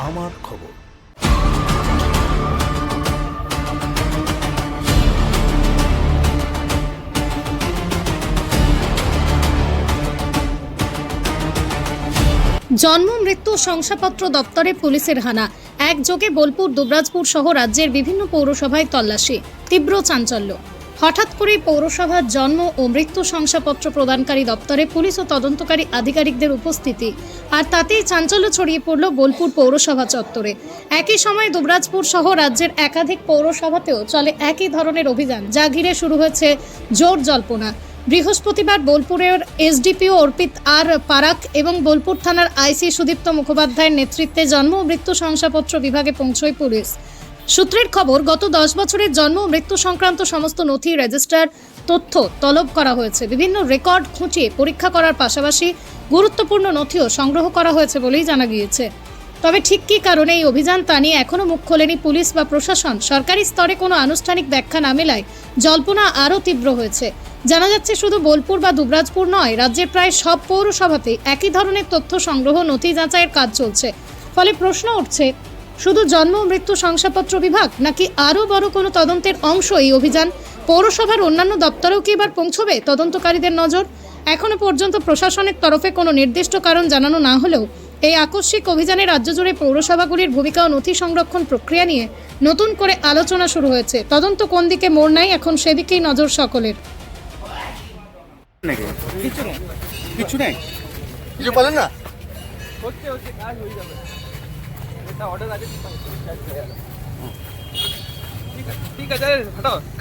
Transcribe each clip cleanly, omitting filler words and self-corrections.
আমার খবর। জন্ম মৃত্যু শংসাপত্র দপ্তরে পুলিশের হানা, একযোগে বোলপুর দুবরাজপুর সহ রাজ্যের বিভিন্ন পৌরসভায় তল্লাশি, তীব্র চাঞ্চল্য। হঠাৎ করে পৌরসভার জন্ম ও মৃত্যু শংসাপত্র প্রদানকারী দপ্তরে পুলিশ ও তদন্তকারী আধিকারিকদের উপস্থিতি, আর তাতেই চাঞ্চল্য ছড়িয়ে পড়ল বোলপুর পৌরসভা চত্বরে। একই সময় দুবরাজপুর সহ রাজ্যের একাধিক পৌরসভাতেও চলে একই ধরনের অভিযান, যা ঘিরে শুরু হয়েছে জোর জল্পনা। বৃহস্পতিবার বোলপুরের এসডিপিও অর্পিত আর পারাক এবং বোলপুর থানার আইসি সুদীপ্ত মুখোপাধ্যায়ের নেতৃত্বে জন্ম ও মৃত্যু শংসাপত্র বিভাগে পৌঁছয় পুলিশ। সূত্রের খবর, গত 10 বছরের জন্ম ও মৃত্যু সংক্রান্ত সমস্ত নথি, রেজিস্টার, তথ্য তলব করা হয়েছে। বিভিন্ন রেকর্ড খুঁটিয়ে পরীক্ষা করার পাশাপাশি গুরুত্বপূর্ণ নথিও সংগ্রহ করা হয়েছে বলেই জানা গিয়েছে। তবে ঠিক কী কারণে এই অভিযান তা নিয়ে এখনও মুখ খোলেনি পুলিশ বা প্রশাসন। সরকারি স্তরে কোনো আনুষ্ঠানিক ব্যাখ্যা না মেলায় জল্পনা আরও তীব্র হয়েছে। জানা যাচ্ছে, শুধু বোলপুর বা দুবরাজপুর নয়, রাজ্যের প্রায় সব পৌরসভাতেই একই ধরনের তথ্য সংগ্রহ, নথি যাচাইয়ের কাজ চলছে। ফলে প্রশ্ন উঠছে, শুধু জন্ম ও মৃত্যু শংসাপত্র বিভাগ নাকি আরও বড় কোনো তদন্তের অংশ এই অভিযান? পৌরসভার অন্যান্য দপ্তরেও কি এবার পৌঁছবে তদন্তকারীদের নজর? এখনো পর্যন্ত প্রশাসনের তরফে কোনো নির্দিষ্ট কারণ জানানো না হলেও এই আকস্মিক অভিযানে রাজ্য জুড়ে পৌরসভাগুলির ভূমিকা ও নথি সংরক্ষণ প্রক্রিয়া নিয়ে নতুন করে আলোচনা শুরু হয়েছে। তদন্ত কোন দিকে মোড় নেয়, এখন সেদিকেই নজর সকলের। কিছু নেই, কিছু বলেন না।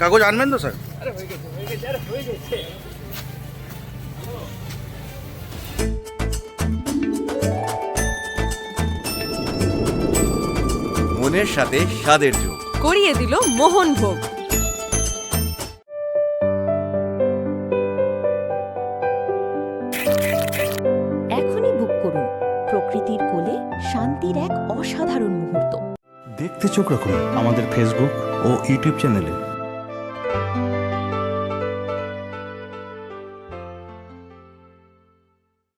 কাগজ আনবেন তো স্যার? মনের সাথে স্বাদের যোগ করিয়ে দিল মোহনভোগ। এখনই বুক করুন প্রকৃতির কোলে শান্তির এক অসাধারণ মুহূর্ত। দেখতে চোখ রাখুন আমাদের ফেসবুক ও ইউটিউব চ্যানেলে।